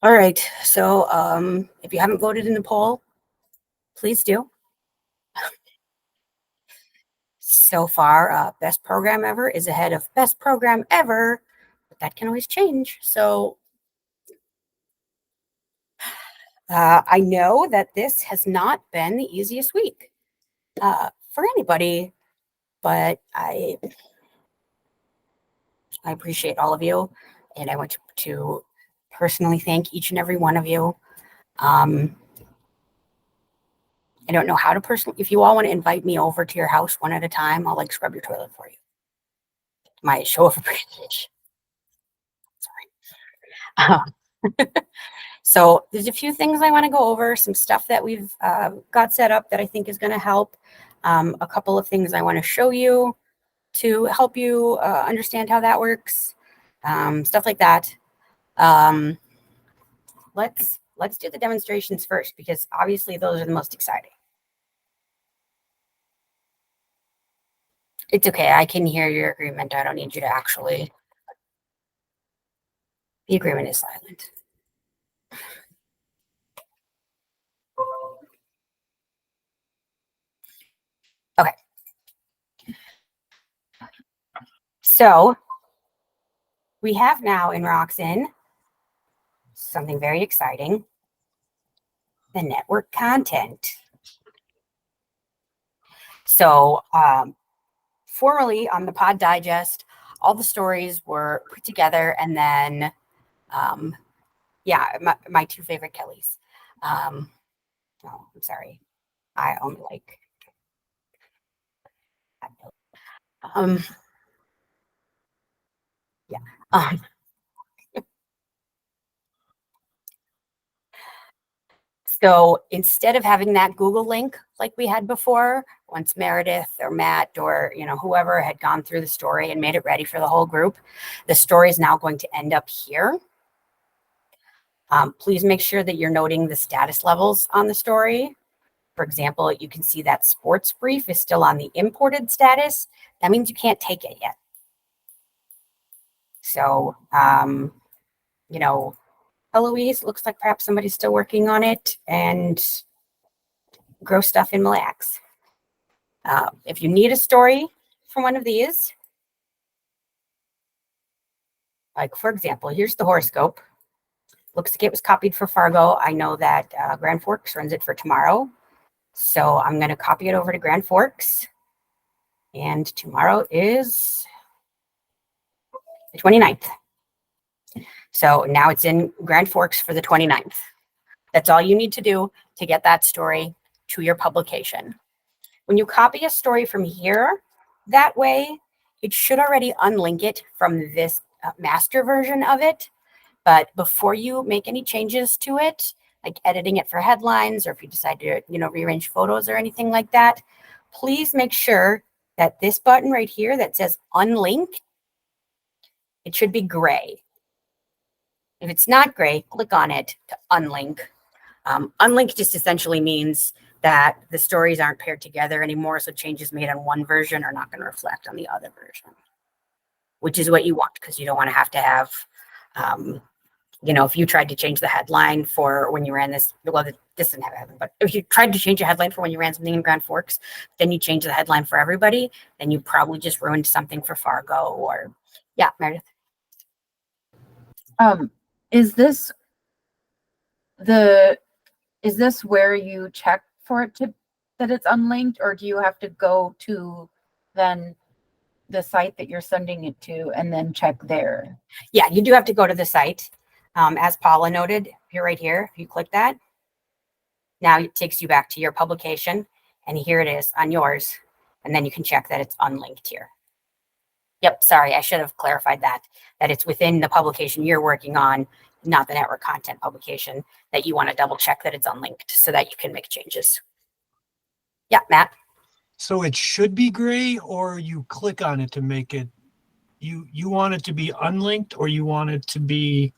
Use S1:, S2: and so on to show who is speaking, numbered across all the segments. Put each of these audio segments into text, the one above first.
S1: All right. So if you haven't voted in the poll, please do. So far, best program ever is ahead of best program ever, but that can always change. So I know that this has not been the easiest week for anybody, but I appreciate all of you, and I want to personally thank each and every one of you. I don't know how to personally, if you all want to invite me over to your house one at a time, I'll like scrub your toilet for you. My show of appreciation. Sorry. So there's a few things I want to go over, some stuff that we've got set up that I think is going to help. A couple of things I want to show you to help you understand how that works, stuff like that. Let's do the demonstrations first, because obviously those are the most exciting. It's okay. I can hear your agreement. I don't need you to actually. The agreement is silent. Okay. So we have now in Roxen something very exciting, the network content. So formerly on the Pod Digest, all the stories were put together, and then my two favorite Kellys. Oh, I'm sorry. I only like yeah. So instead of having that Google link like we had before, once Meredith or Matt or whoever had gone through the story and made it ready for the whole group, the story is now going to end up here. Please make sure that you're noting the status levels on the story. For example, you can see that sports brief is still on the imported status. That means you can't take it yet. So, Eloise, looks like perhaps somebody's still working on it, and grow stuff in Mille Lacs. If you need a story from one of these, like for example, here's the horoscope. Looks like it was copied for Fargo. I know that Grand Forks runs it for tomorrow. So I'm going to copy it over to Grand Forks. And tomorrow is the 29th. So now it's in Grand Forks for the 29th. That's all you need to do to get that story to your publication. When you copy a story from here, that way it should already unlink it from this master version of it. But before you make any changes to it, like editing it for headlines, or if you decide to, rearrange photos or anything like that, please make sure that this button right here that says unlink, it should be gray. If it's not gray, click on it to unlink. Unlink just essentially means that the stories aren't paired together anymore, so changes made on one version are not going to reflect on the other version, which is what you want, because you don't want to have if you tried to change the headline for when you ran this, well, this didn't have a headline, but if you tried to change a headline for when you ran something in Grand Forks, then you change the headline for everybody, then you probably just ruined something for Fargo or, yeah, Meredith.
S2: Is this where you check for it that it's unlinked, or do you have to go to then the site that you're sending it to and then check there?
S1: Yeah, you do have to go to the site. As Paula noted, you're right here. If you click that, now it takes you back to your publication, and here it is on yours. And then you can check that it's unlinked here. Yep, sorry, I should have clarified that it's within the publication you're working on, not the network content publication, that you want to double check that it's unlinked so that you can make changes. Yeah, Matt?
S3: So it should be gray, or you click on it to make it, you want it to be unlinked, or you want it to be,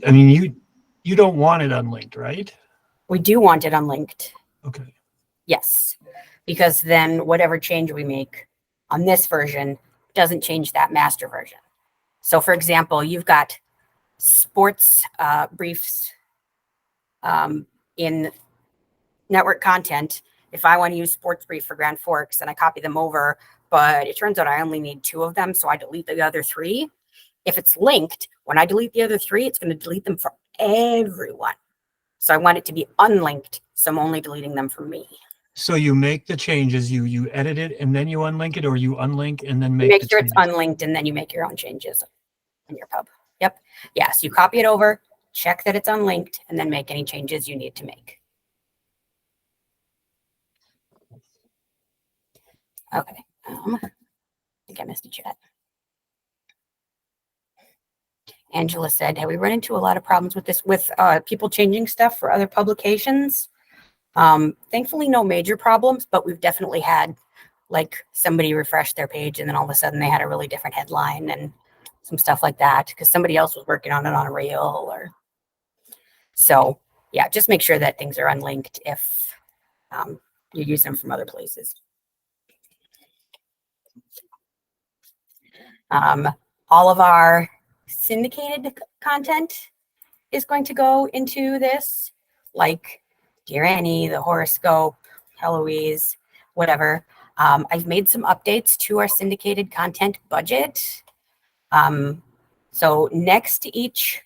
S3: I mean, you don't want it unlinked, right?
S1: We do want it unlinked.
S3: Okay.
S1: Yes, because then whatever change we make on this version doesn't change that master version. So for example, you've got sports briefs in network content. If I want to use sports brief for Grand Forks, and I copy them over, but it turns out I only need 2 of them, so I delete the other 3. If it's linked, when I delete the other 3, it's going to delete them for everyone. So I want it to be unlinked, so I'm only deleting them for me.
S3: So you make the changes, you edit it, and then you unlink it, or you unlink and then
S1: You
S3: make
S1: make
S3: the
S1: sure
S3: changes?
S1: it's unlinked, and then you make your own changes in your pub. Yep. Yes, you copy it over, check that it's unlinked, and then make any changes you need to make. Okay. I think I missed a chat. Angela said, have we run into a lot of problems with this, with people changing stuff for other publications? Thankfully, no major problems, but we've definitely had like somebody refresh their page and then all of a sudden they had a really different headline and some stuff like that because somebody else was working on it on a reel. Or so yeah, just make sure that things are unlinked if you use them from other places. All of our syndicated content is going to go into this, like Dear Annie, the horoscope, Heloise, whatever. I've made some updates to our syndicated content budget. So next to each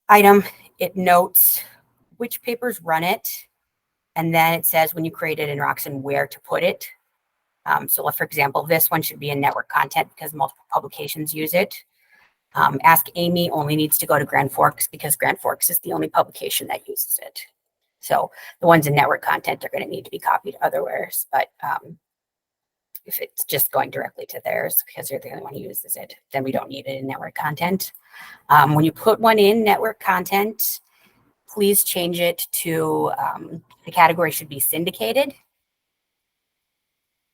S1: item, it notes which papers run it, and then it says when you create it in Roxen where to put it. So for example, this one should be in network content because multiple publications use it. Ask Amy only needs to go to Grand Forks because Grand Forks is the only publication that uses it. So the ones in network content are going to need to be copied otherwise. But if it's just going directly to theirs because they're the only one who uses it, then we don't need it in network content. When you put one in network content, please change it to the category should be syndicated.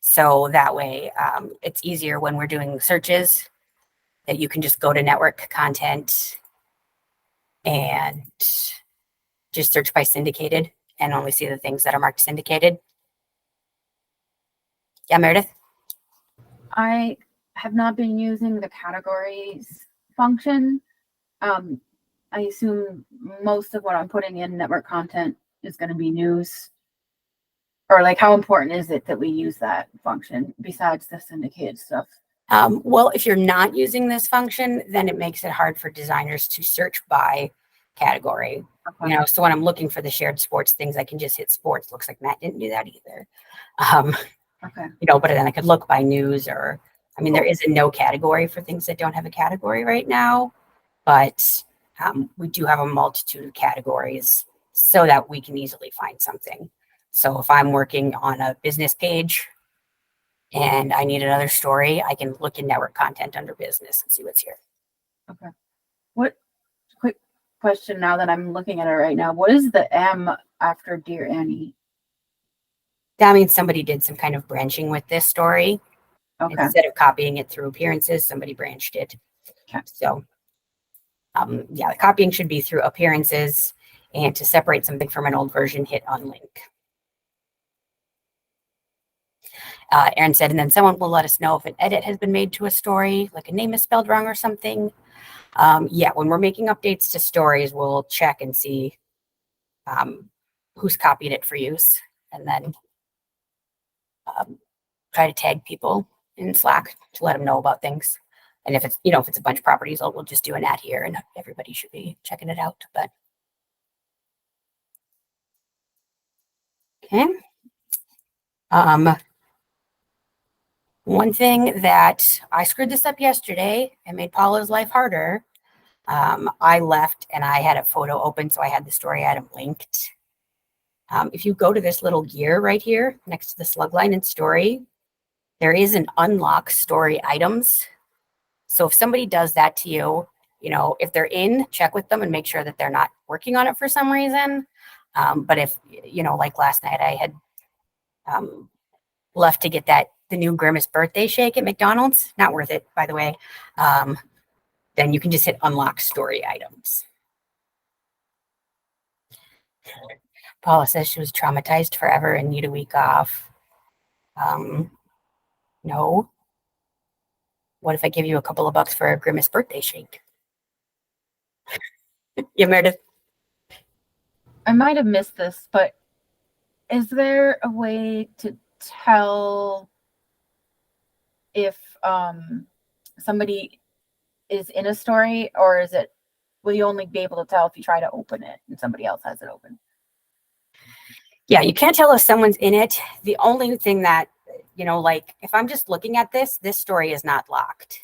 S1: So that way it's easier when we're doing searches that you can just go to network content and just search by syndicated and only see the things that are marked syndicated. Yeah, Meredith?
S2: I have not been using the categories function. I assume most of what I'm putting in network content is going to be news. Or like, how important is it that we use that function besides the syndicated stuff?
S1: Well, if you're not using this function, then it makes it hard for designers to search by category.
S2: Okay.
S1: You know, so when I'm looking for the shared sports things, I can just hit sports. Looks like Matt didn't do that either.
S2: Okay.
S1: You know, but then I could look by news or, I mean, there is a no category for things that don't have a category right now, but we do have a multitude of categories so that we can easily find something. So if I'm working on a business page and I need another story, I can look in network content under business and see what's here.
S2: Okay. What quick question now that I'm looking at it right now? What is the M after Dear Annie?
S1: That means somebody did some kind of branching with this story.
S2: Okay.
S1: Instead of copying it through appearances, somebody branched it.
S2: Okay.
S1: So yeah, the copying should be through appearances, and to separate something from an old version, hit unlink. Aaron said, and then someone will let us know if an edit has been made to a story, like a name is spelled wrong or something. Yeah, when we're making updates to stories, we'll check and see who's copied it for use, and then try to tag people in Slack to let them know about things. And if it's, you know, if it's a bunch of properties, we'll just do an ad here and everybody should be checking it out. But okay. One thing that I screwed this up yesterday and made Paula's life harder. I left and I had a photo open, so I had the story item linked. If you go to this little gear right here next to the slug line and story, there is an unlock story items. So if somebody does that to you, you know, if they're in, check with them and make sure that they're not working on it for some reason. But if, you know, like last night I had left to get the new Grimace birthday shake at McDonald's, not worth it, by the way, then you can just hit unlock story items. Paula says she was traumatized forever and need a week off. No. What if I give you a couple of bucks for a Grimace birthday shake? Yeah, Meredith.
S2: I might have missed this, but is there a way to tell if somebody is in a story, or is it, will you only be able to tell if you try to open it and somebody else has it open?
S1: Yeah, you can't tell if someone's in it. The only thing that, like if I'm just looking at this story is not locked.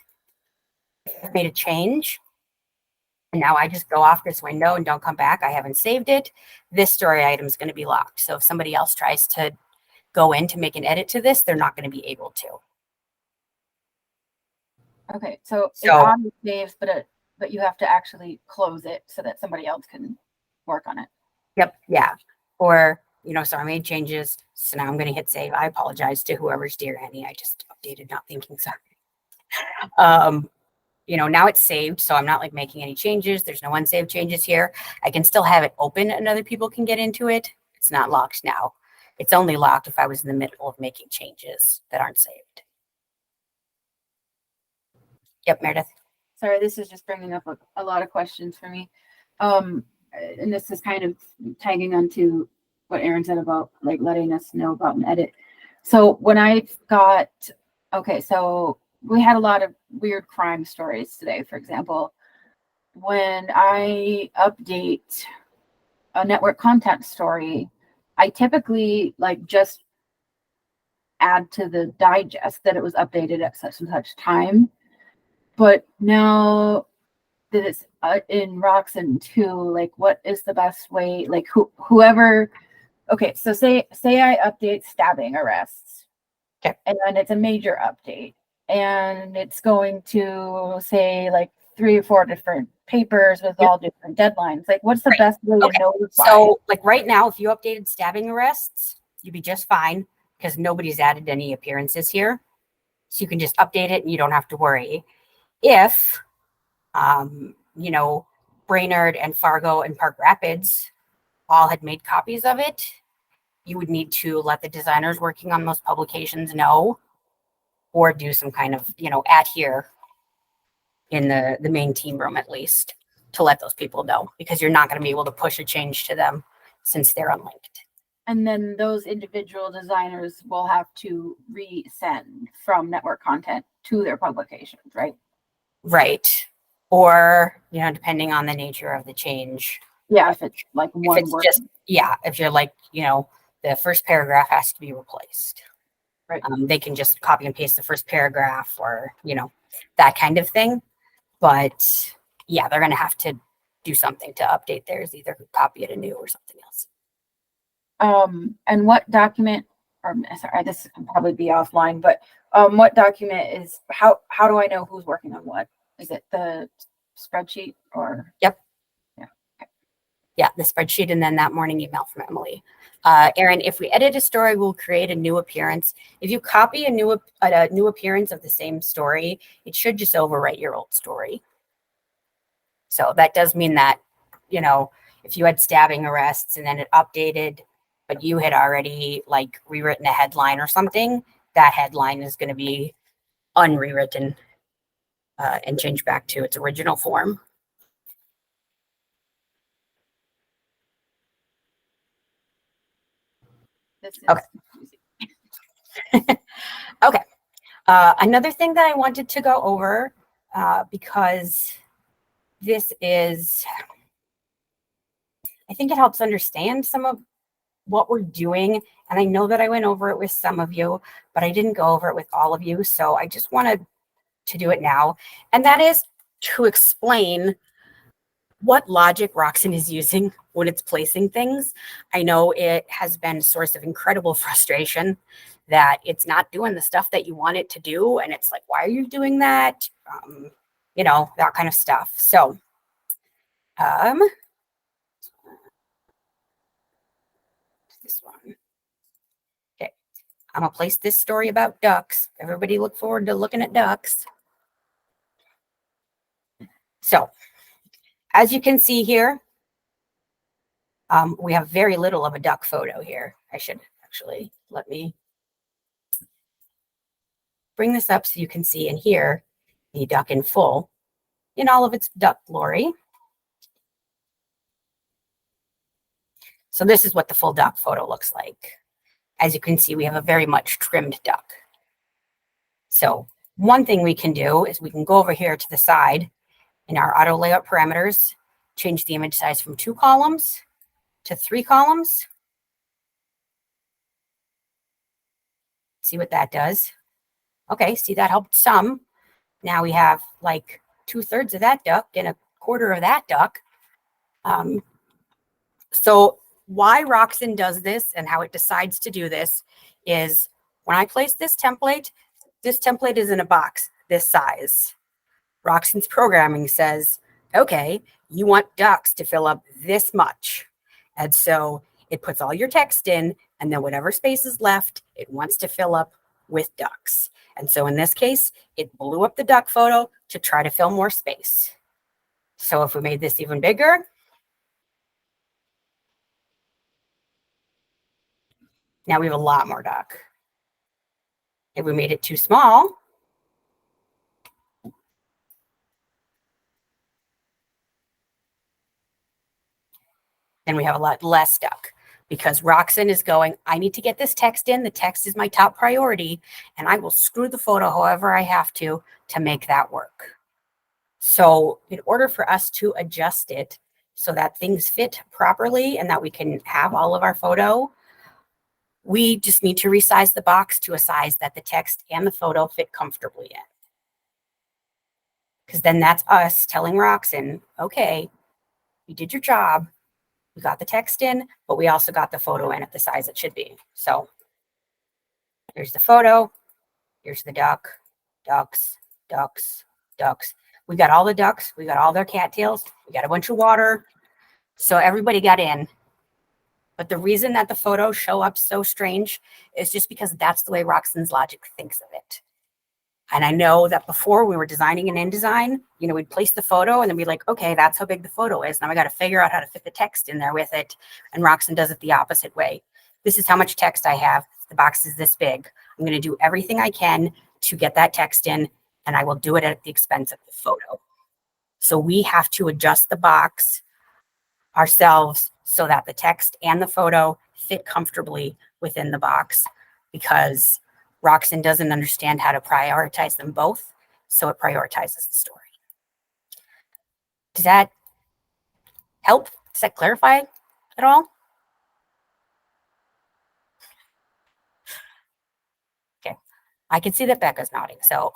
S1: If I've made a change and now I just go off this window and don't come back, I haven't saved it, this story item is going to be locked. So if somebody else tries to go in to make an edit to this, they're not going to be able to.
S2: Okay, so it
S1: So
S2: auto saves, but you have to actually close it so that somebody else can work on it.
S1: yep, yeah. Or, so I made changes, so now I'm going to hit save. I apologize to whoever's dear Annie. I just updated, not thinking, sorry. Now it's saved, so I'm not like making any changes. There's no unsaved changes here. I can still have it open and other people can get into it. It's not locked now. It's only locked if I was in the middle of making changes that aren't saved. Yep, Meredith.
S2: Sorry, this is just bringing up a lot of questions for me. And this is kind of tagging onto what Aaron said about like letting us know about an edit. So when I got, okay, so we had a lot of weird crime stories today, for example. When I update a network content story, I typically like just add to the digest that it was updated at such and such time. But now that it's in Roxen too, like what is the best way? Like whoever, okay, so say I update stabbing arrests,
S1: okay,
S2: and then it's a major update, and it's going to say like 3 or 4 different papers with all different deadlines. Like, what's the best way to notify?
S1: So, like right now, if you updated stabbing arrests, you'd be just fine because nobody's added any appearances here. So you can just update it and you don't have to worry. If, Brainerd and Fargo and Park Rapids all had made copies of it, you would need to let the designers working on those publications know, or do some kind of, at here in the main team room at least to let those people know, because you're not going to be able to push a change to them since they're unlinked.
S2: And then those individual designers will have to resend from network content to their publications, right?
S1: Right. Or, depending on the nature of the change.
S2: Yeah, if it's like one word.
S1: If you're like, the first paragraph has to be replaced.
S2: Right.
S1: They can just copy and paste the first paragraph or, that kind of thing. But yeah, they're going to have to do something to update theirs, either copy it anew or something else.
S2: And what document, or sorry, this can probably be offline, but what document is, how do I know who's working on what? Is it the spreadsheet or?
S1: Yep.
S2: Yeah. Okay.
S1: Yeah, the spreadsheet and then that morning email from Emily. Aaron, if we edit a story, we'll create a new appearance. If you copy a new appearance of the same story, it should just overwrite your old story. So that does mean that, if you had stabbing arrests and then it updated, but you had already like rewritten a headline or something, that headline is going to be unrewritten and changed back to its original form.
S2: This is
S1: okay. Okay. Another thing that I wanted to go over, because this is, I think it helps understand some of what we're doing. And I know that I went over it with some of you, but I didn't go over it with all of you. So I just wanted to do it now. And that is to explain what logic Roxen is using when it's placing things. I know it has been a source of incredible frustration that it's not doing the stuff that you want it to do. And it's like, why are you doing that? That kind of stuff. So, this one. Okay. I'm going to place this story about ducks. Everybody look forward to looking at ducks. So, as you can see here, we have very little of a duck photo here. I should actually let me bring this up so you can see in here. the duck in full, in all of its duck glory. So this is what the full duck photo looks like. As you can see, we have a very much trimmed duck. So one thing we can do is we can go over here to the side in our auto layout parameters, change the image size from 2 columns to 3 columns. See what that does. Okay, see, that helped some. Now we have like 2/3 of that duck and 1/4 of that duck. So why Roxen does this and how it decides to do this is when I place this template is in a box this size. Roxen's programming says, okay, you want ducks to fill up this much. And so it puts all your text in, and then whatever space is left, it wants to fill up with ducks. And so in this case, it blew up the duck photo to try to fill more space. So if we made this even bigger, now we have a lot more duck. If we made it too small, then we have a lot less duck, because Roxen is going, I need to get this text in. The text is my top priority, and I will screw the photo however I have to make that work. So in order for us to adjust it so that things fit properly and that we can have all of our photo, we just need to resize the box to a size that the text and the photo fit comfortably in. Because then that's us telling Roxen, okay, you did your job. We got the text in, but we also got the photo in at the size it should be. So here's the photo. Here's the duck, ducks, ducks, ducks. We got all the ducks. We got all their cattails. We got a bunch of water. So everybody got in. But the reason that the photos show up so strange is just because that's the way Roxen's logic thinks of it. And I know that before we were designing in InDesign, we'd place the photo and then be like, okay, that's how big the photo is. Now I got to figure out how to fit the text in there with it. And Roxen does it the opposite way. This is how much text I have. The box is this big. I'm going to do everything I can to get that text in, and I will do it at the expense of the photo. So we have to adjust the box ourselves so that the text and the photo fit comfortably within the box, because Roxen doesn't understand how to prioritize them both, so it prioritizes the story. Does that help? Does that clarify at all? Okay, I can see that Becca's nodding, so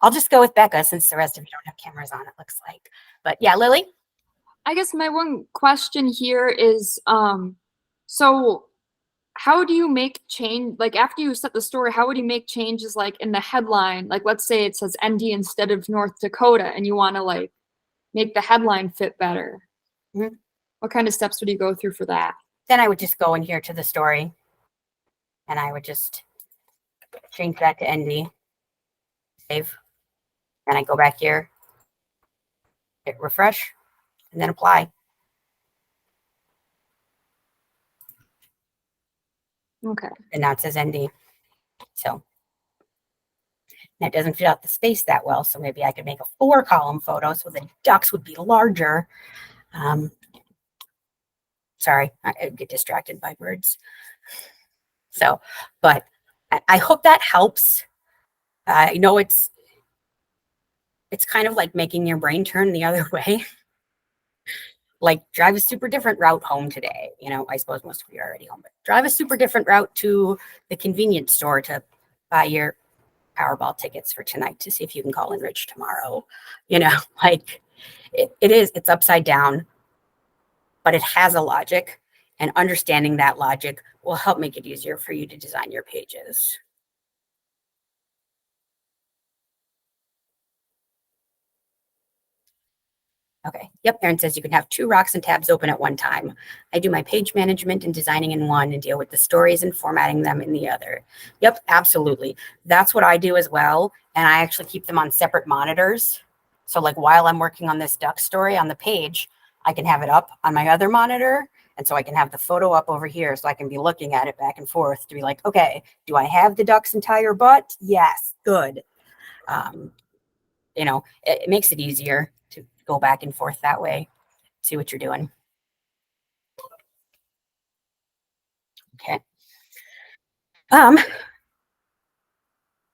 S1: I'll just go with Becca since the rest of you don't have cameras on, it looks like. But yeah, Lily?
S4: I guess my one question here is, so how do you make change, like after you set the story, how would you make changes like in the headline? Like let's say it says ND instead of North Dakota and you want to like make the headline fit better.
S1: Mm-hmm.
S4: What kind of steps would you go through for that?
S1: Then I would just go in here to the story and I would just change that to ND, save, and I go back here, hit refresh, and then apply.
S4: Okay.
S1: And now it says ND. So that doesn't fit out the space that well. So maybe I could make a 4-column photo so the ducks would be larger. Sorry, I get distracted by birds. So, but I hope that helps. I know it's kind of like making your brain turn the other way. Like drive a super different route home today. I suppose most of you are already home, but drive a super different route to the convenience store to buy your Powerball tickets for tonight to see if you can call in rich tomorrow. Like it's upside down, but it has a logic, and understanding that logic will help make it easier for you to design your pages. Okay. Yep. Erin says you can have 2 Roxen tabs open at one time. I do my page management and designing in one and deal with the stories and formatting them in the other. Yep, absolutely. That's what I do as well. And I actually keep them on separate monitors. So like while I'm working on this duck story on the page, I can have it up on my other monitor. And so I can have the photo up over here so I can be looking at it back and forth to be like, okay, do I have the duck's entire butt? Yes, good. it makes it easier to go back and forth that way, see what you're doing. Okay.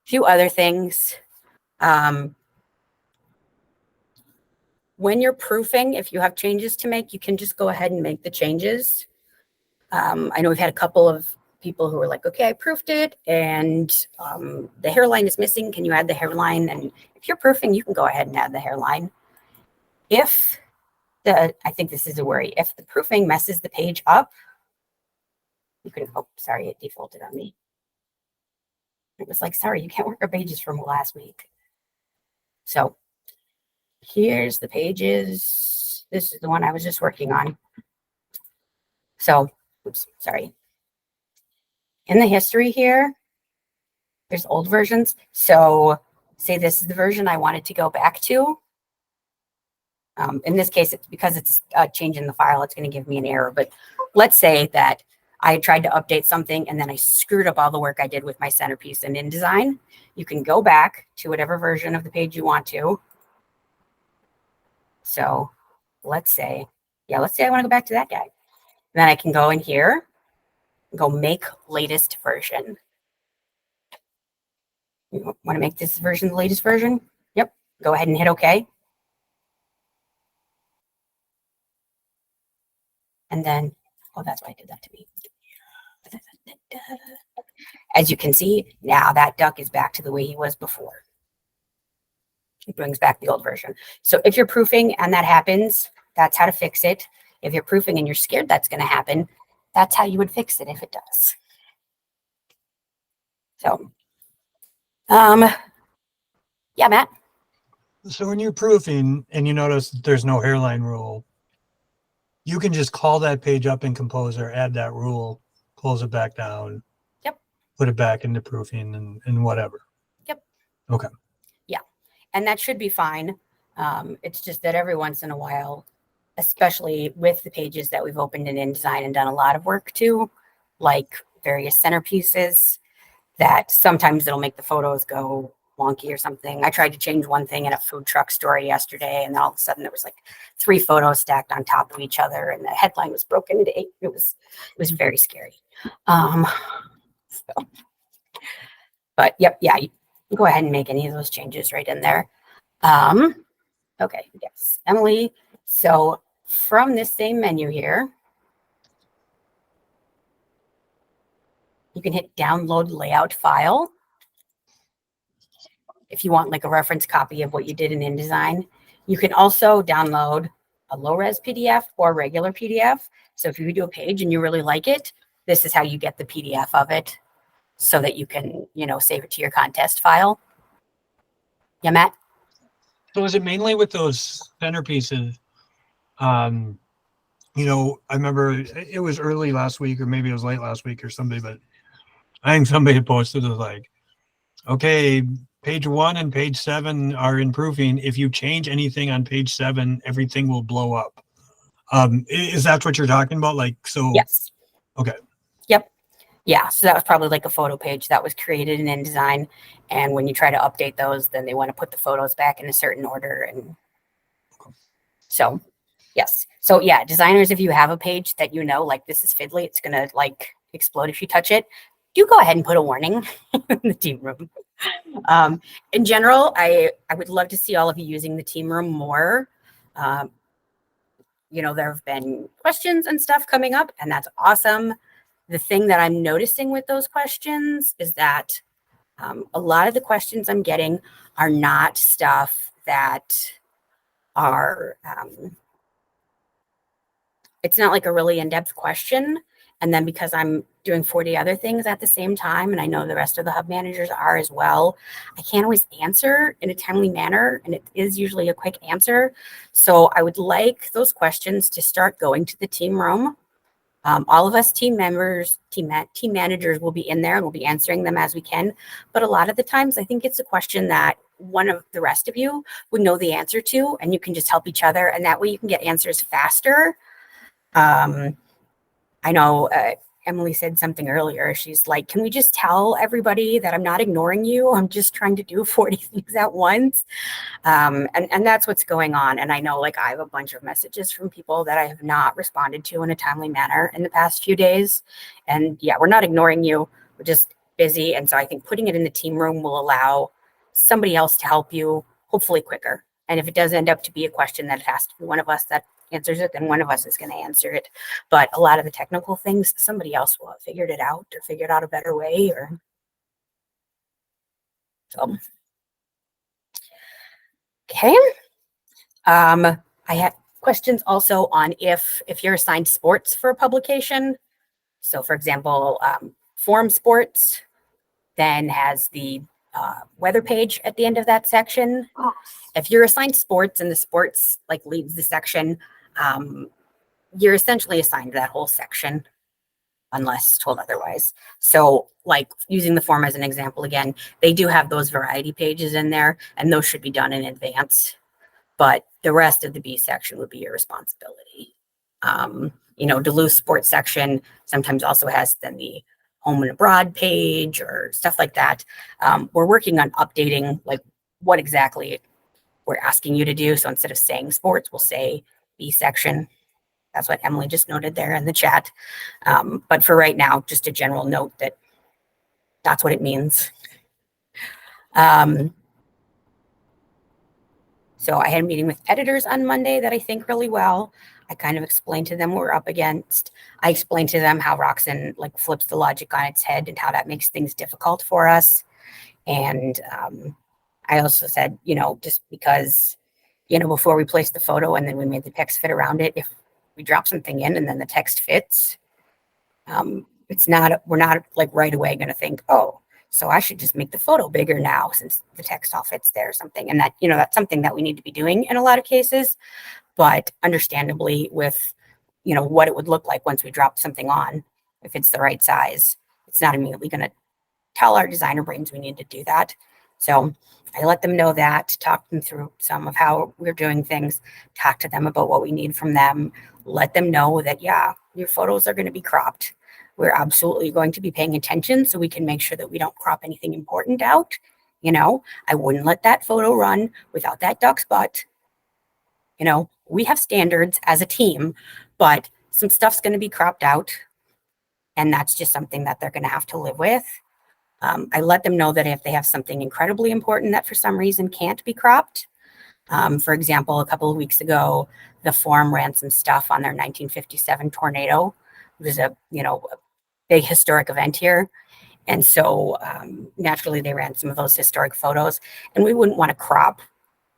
S1: Few other things. When you're proofing, if you have changes to make, you can just go ahead and make the changes. I know we've had a couple of people who were like, okay, I proofed it and the hairline is missing. Can you add the hairline? And if you're proofing, you can go ahead and add the hairline. I think this is a worry. If the proofing messes the page up, you could, oh, sorry, it defaulted on me. It was like, sorry, you can't work our pages from last week. So here's the pages. This is the one I was just working on. So, oops, sorry. In the history here, there's old versions. So say this is the version I wanted to go back to. In this case, it's because it's a change in the file, it's going to give me an error. But let's say that I tried to update something and then I screwed up all the work I did with my centerpiece in InDesign. You can go back to whatever version of the page you want to. So let's say I want to go back to that guy. Then I can go in here, go make latest version. You want to make this version the latest version? Yep. Go ahead and hit OK. And then, oh, that's why I did that to me. As you can see, now that duck is back to the way he was before. It brings back the old version. So if you're proofing and that happens, that's how to fix it. If you're proofing and you're scared that's going to happen, that's how you would fix it if it does. So, yeah, Matt.
S3: So when you're proofing and you notice there's no hairline rule, you can just call that page up in Composer, add that rule, close it back down.
S1: Yep.
S3: Put it back into proofing and whatever.
S1: Yep.
S3: Okay.
S1: Yeah. And that should be fine. It's just that every once in a while, especially with the pages that we've opened in InDesign and done a lot of work to, like various centerpieces, that sometimes it'll make the photos go wonky or something. I tried to change one thing in a food truck story yesterday, and then all of a sudden there was like 3 photos stacked on top of each other, and the headline was broken into 8. It was very scary. But yep, yeah, you can go ahead and make any of those changes right in there. Okay, yes, Emily. So from this same menu here, you can hit download layout file. If you want like a reference copy of what you did in InDesign, you can also download a low-res PDF or regular PDF. So if you do a page and you really like it, this is how you get the PDF of it so that you can, save it to your contest file. Yeah, Matt?
S3: So is it mainly with those centerpieces? I remember it was early last week or maybe it was late last week or somebody, but I think somebody posted it like, okay, page 1 and page 7 are in proofing. If you change anything on page 7, everything will blow up. Is that what you're talking about? Like, so.
S1: Yes.
S3: Okay.
S1: Yep. Yeah. So that was probably like a photo page that was created in InDesign. And when you try to update those, then they want to put the photos back in a certain order. And so, yes. So yeah, designers, if you have a page that like this is fiddly, it's going to like explode if you touch it, do go ahead and put a warning in the team room. In general, I would love to see all of you using the team room more. There have been questions and stuff coming up, and that's awesome. The thing that I'm noticing with those questions is that a lot of the questions I'm getting are not stuff that are, it's not like a really in-depth question. And then because I'm doing 40 other things at the same time, and I know the rest of the hub managers are as well, I can't always answer in a timely manner, and it is usually a quick answer. So I would like those questions to start going to the team room. All of us team members, team managers will be in there and we'll be answering them as we can. But a lot of the times, I think it's a question that one of the rest of you would know the answer to, and you can just help each other, and that way you can get answers faster. I know Emily said something earlier. She's like, can we just tell everybody that I'm not ignoring you? I'm just trying to do 40 things at once. And that's what's going on. And I know, like, I have a bunch of messages from people that I have not responded to in a timely manner in the past few days. And yeah, we're not ignoring you. We're just busy. And so I think putting it in the team room will allow somebody else to help you, hopefully quicker. And if it does end up to be a question that it has to be one of us that answers it, then one of us is going to answer it. But a lot of the technical things, somebody else will have figured it out or figured out a better way. Or so. Okay. I have questions also on if you're assigned sports for a publication. So, for example, Forum Sports then has the weather page at the end of that section.
S2: Oh.
S1: If you're assigned sports and the sports like leaves the section, you're essentially assigned that whole section unless told otherwise. So, like, using the form as an example again, they do have those variety pages in there, and those should be done in advance. But the rest of the B section would be your responsibility. Duluth sports section sometimes also has then the home and abroad page or stuff like that. We're working on updating like what exactly we're asking you to do. So instead of saying sports, we'll say B section. That's what Emily just noted there in the chat. But for right now, just a general note that that's what it means. So I had a meeting with editors on Monday that I think really well. I kind of explained to them what we're up against. I explained to them how Roxen like flips the logic on its head and how that makes things difficult for us. And I also said, just because, before we placed the photo and then we made the text fit around it, if we drop something in and then the text fits, we're not like right away going to think, oh, so I should just make the photo bigger now since the text all fits there or something. And that, that's something that we need to be doing in a lot of cases, but understandably with, what it would look like once we drop something on, if it's the right size, it's not immediately going to tell our designer brains we need to do that. So I let them know that, talk them through some of how we're doing things, talk to them about what we need from them, let them know that, yeah, your photos are going to be cropped. We're absolutely going to be paying attention so we can make sure that we don't crop anything important out. I wouldn't let that photo run without that duck's butt. We have standards as a team, but some stuff's going to be cropped out. And that's just something that they're going to have to live with. I let them know that if they have something incredibly important that for some reason can't be cropped, for example, a couple of weeks ago, the forum ran some stuff on their 1957 tornado. It was a big historic event here. And so naturally they ran some of those historic photos, and we wouldn't want to crop,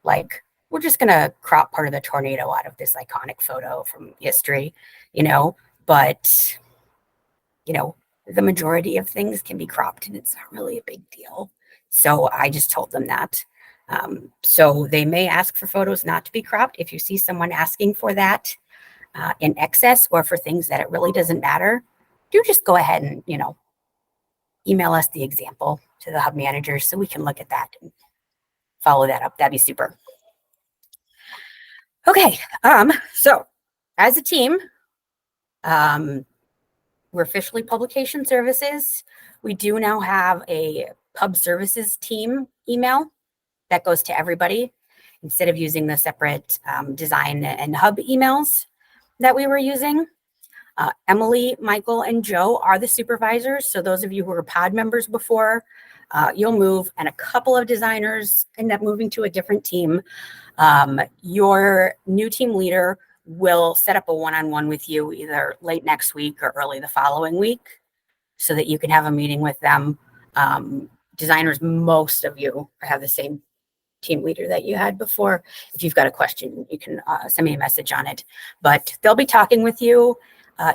S1: like, we're just going to crop part of the tornado out of this iconic photo from history, but, the majority of things can be cropped and it's not really a big deal. So I just told them that. So they may ask for photos not to be cropped. If you see someone asking for that in excess or for things that it really doesn't matter, do just go ahead and, email us the example to the hub manager so we can look at that and follow that up. That'd be super. Okay. So as a team, we're officially Publication Services. We do now have a Pub Services team email that goes to everybody instead of using the separate design and hub emails that we were using. Emily, Michael, and Joe are the supervisors. So those of you who were pod members before, you'll move, and a couple of designers end up moving to a different team. Your new team leader will set up a one-on-one with you either late next week or early the following week so that you can have a meeting with them. Designers, most of you have the same team leader that you had before. If you've got a question, you can send me a message on it. But they'll be talking with you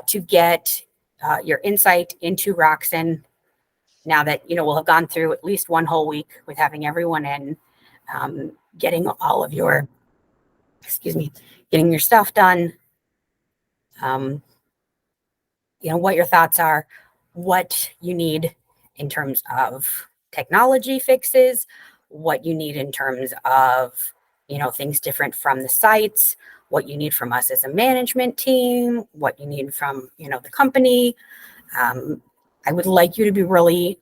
S1: to get your insight into Roxen now that, we'll have gone through at least one whole week with having everyone in, getting all of your, getting your stuff done. What your thoughts are, what you need in terms of technology fixes, what you need in terms of, things different from the sites, what you need from us as a management team, what you need from, the company. I would like you to be really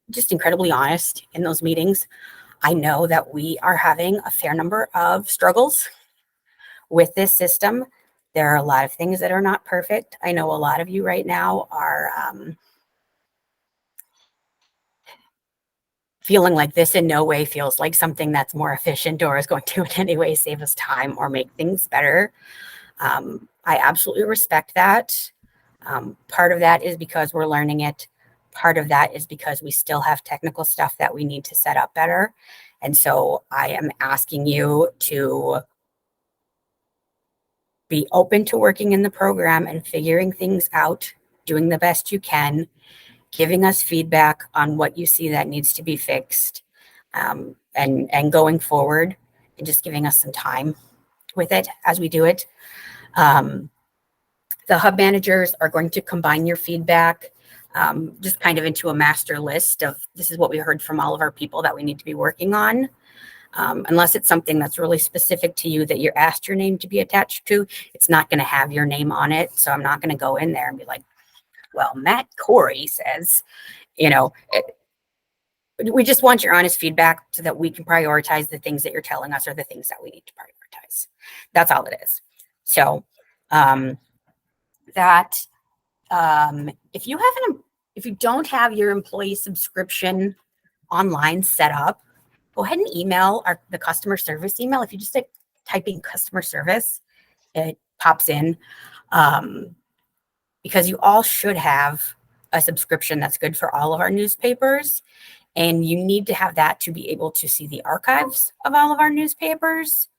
S1: just incredibly honest in those meetings. I know that we are having a fair number of struggles with this system. There are a lot of things that are not perfect. I know a lot of you right now are feeling like this in no way feels like something that's more efficient or is going to in any way save us time or make things better. I absolutely respect that. Part of that is because we're learning it. Part of that is because we still have technical stuff that we need to set up better. And so I am asking you to be open to working in the program and figuring things out, doing the best you can, giving us feedback on what you see that needs to be fixed, and going forward, and just giving us some time with it as we do it. The hub managers are going to combine your feedback just kind of into a master list of this is what we heard from all of our people that we need to be working on. Unless it's something that's really specific to you that you're asked your name to be attached to, it's not going to have your name on it. So I'm not going to go in there and be like, well, Matt Corey says, we just want your honest feedback so that we can prioritize the things that you're telling us are the things that we need to prioritize. That's all it is. So if you don't have your employee subscription online set up, go ahead and email the customer service email. If you just type in customer service, it pops in, because you all should have a subscription that's good for all of our newspapers. And you need to have that to be able to see the archives of all of our newspapers.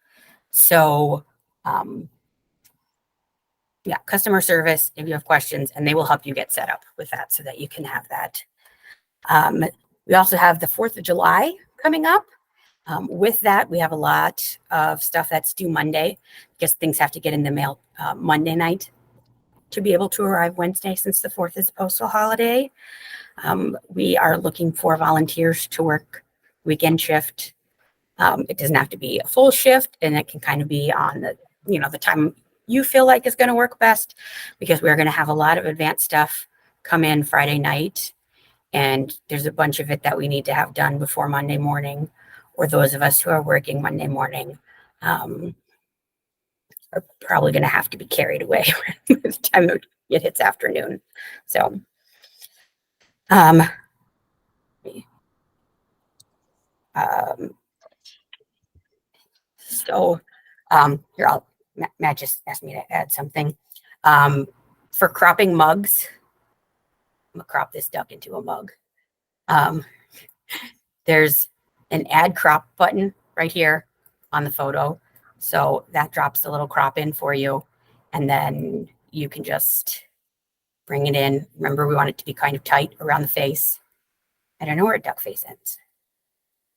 S1: So, yeah, customer service, if you have questions, and they will help you get set up with that so that you can have that. We also have the 4th of July coming up. With that, we have a lot of stuff that's due Monday because things have to get in the mail Monday night to be able to arrive Wednesday, since the 4th is a postal holiday. We are looking for volunteers to work weekend shift. It doesn't have to be a full shift, and it can kind of be on the time you feel like is going to work best, because we're going to have a lot of advanced stuff come in Friday night, and there's a bunch of it that we need to have done before Monday morning, or those of us who are working Monday morning are probably going to have to be carried away by the time it hits afternoon. So, here, Matt just asked me to add something. For cropping mugs, I'm gonna crop this duck into a mug. There's an add crop button right here on the photo. So that drops a little crop in for you. And then you can just bring it in. Remember, we want it to be kind of tight around the face. I don't know where a duck face ends.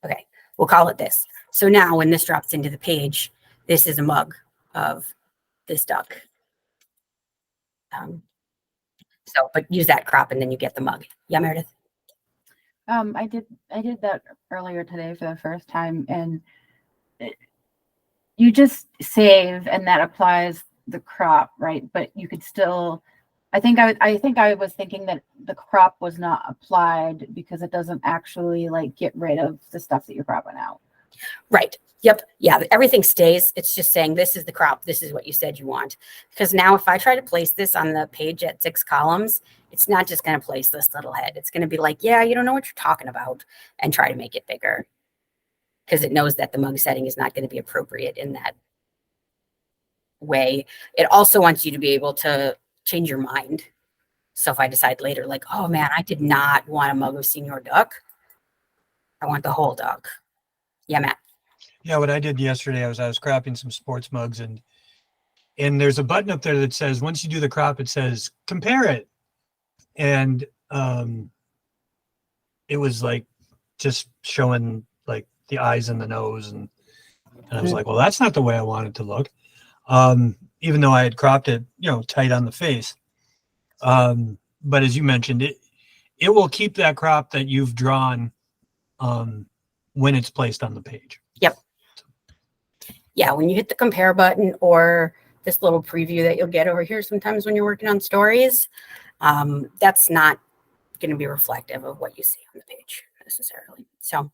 S1: Okay, we'll call it this. So now when this drops into the page, this is a mug of this duck. But use that crop and then you get the mug. Yeah, Meredith?
S2: I did that earlier today for the first time, and you just save and that applies the crop, right? But you could still, I think I was thinking that the crop was not applied because it doesn't actually get rid of the stuff that you're cropping out.
S1: Right. Yep. Yeah. Everything stays. It's just saying this is the crop. This is what you said you want. Because now if I try to place this on the page at 6 columns, it's not just going to place this little head. It's going to be like, yeah, you don't know what you're talking about, and try to make it bigger. Because it knows that the mug setting is not going to be appropriate in that way. It also wants you to be able to change your mind. So if I decide later, oh man, I did not want a mug of senior duck, I want the whole duck. Yeah, Matt.
S3: Yeah, what I did yesterday, I was cropping some sports mugs, and there's a button up there that says, once you do the crop, it says compare it. And it was just showing the eyes and the nose, and I was like, well, that's not the way I want it to look. Even though I had cropped it, tight on the face. But as you mentioned, it will keep that crop that you've drawn when it's placed on the page.
S1: Yep. Yeah, when you hit the compare button or this little preview that you'll get over here sometimes when you're working on stories, that's not going to be reflective of what you see on the page necessarily. So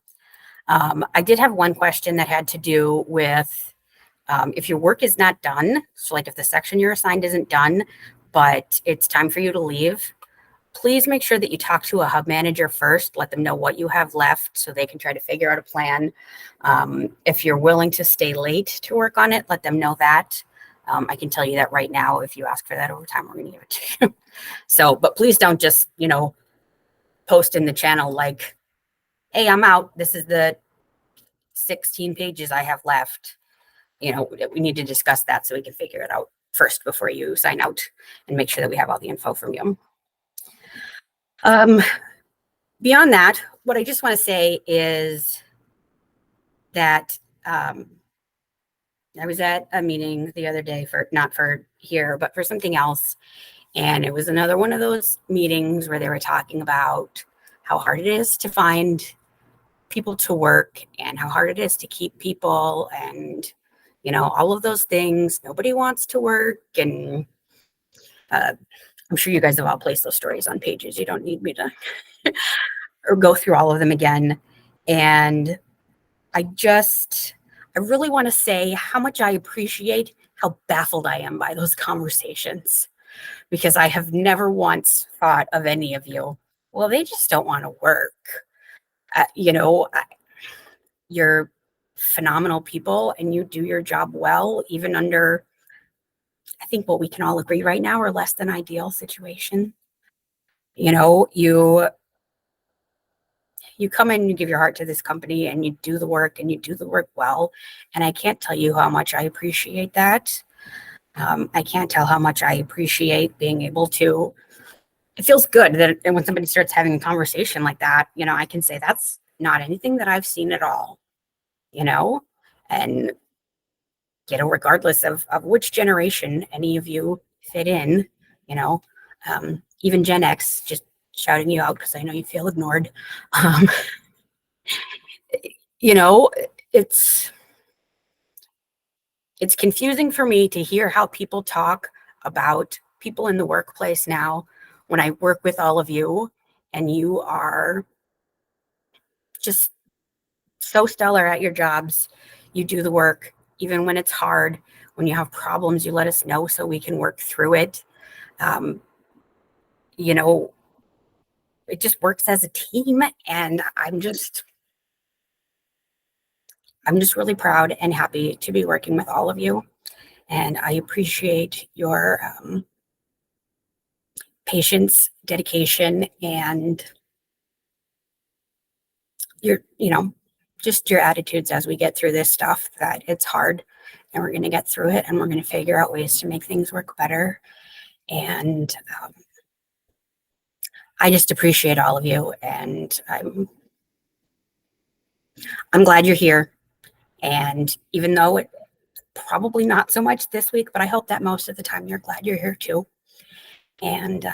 S1: I did have one question that had to do with if your work is not done. So like if the section you're assigned isn't done, but it's time for you to leave, please make sure that you talk to a hub manager first. Let them know what you have left so they can try to figure out a plan. If you're willing to stay late to work on it, let them know that. I can tell you that right now, if you ask for that overtime, we're going to give it to you. So, but please don't just, post in the channel like, hey, I'm out. This is the 16 pages I have left. We need to discuss that so we can figure it out first before you sign out and make sure that we have all the info from you. Beyond that, what I just want to say is that I was at a meeting the other day not for here, but for something else. And it was another one of those meetings where they were talking about how hard it is to find people to work and how hard it is to keep people and, all of those things. Nobody wants to work. And I'm sure you guys have all placed those stories on pages. You don't need me to or go through all of them again. And I really want to say how much I appreciate how baffled I am by those conversations, because I have never once thought of any of you, well, they just don't want to work. You're phenomenal people and you do your job well, even under, I think what we can all agree right now, are less than ideal situation. You come in and you give your heart to this company and you do the work and you do the work well. And I can't tell you how much I appreciate that. I can't tell how much I appreciate being able to, it feels good that when somebody starts having a conversation like that, I can say that's not anything that I've seen at all, and, regardless of which generation any of you fit in, even Gen X, just shouting you out because I know you feel ignored. It's confusing for me to hear how people talk about people in the workplace now when I work with all of you and you are just so stellar at your jobs. You do the work, even when it's hard. When you have problems, you let us know so we can work through it. It just works as a team, and I'm just really proud and happy to be working with all of you. And I appreciate your patience, dedication, and your, just your attitudes as we get through this stuff, that it's hard and we're going to get through it and we're going to figure out ways to make things work better. And I just appreciate all of you. And I'm glad you're here. And even though it probably not so much this week, but I hope that most of the time you're glad you're here too. And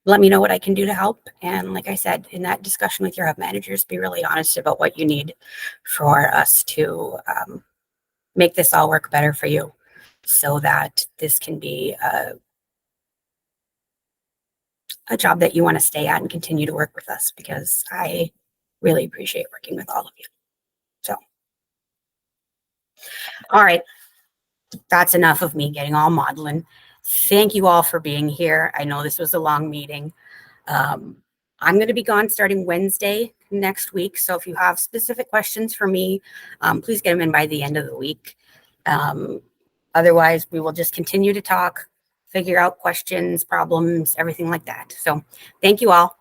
S1: let me know what I can do to help. And like I said, in that discussion with your hub managers, be really honest about what you need for us to make this all work better for you, so that this can be a job that you want to stay at and continue to work with us, because I really appreciate working with all of you. So, all right, that's enough of me getting all maudlin. Thank you all for being here. I know this was a long meeting. I'm going to be gone starting Wednesday next week. So if you have specific questions for me, please get them in by the end of the week. Otherwise, we will just continue to talk, figure out questions, problems, everything like that. So thank you all.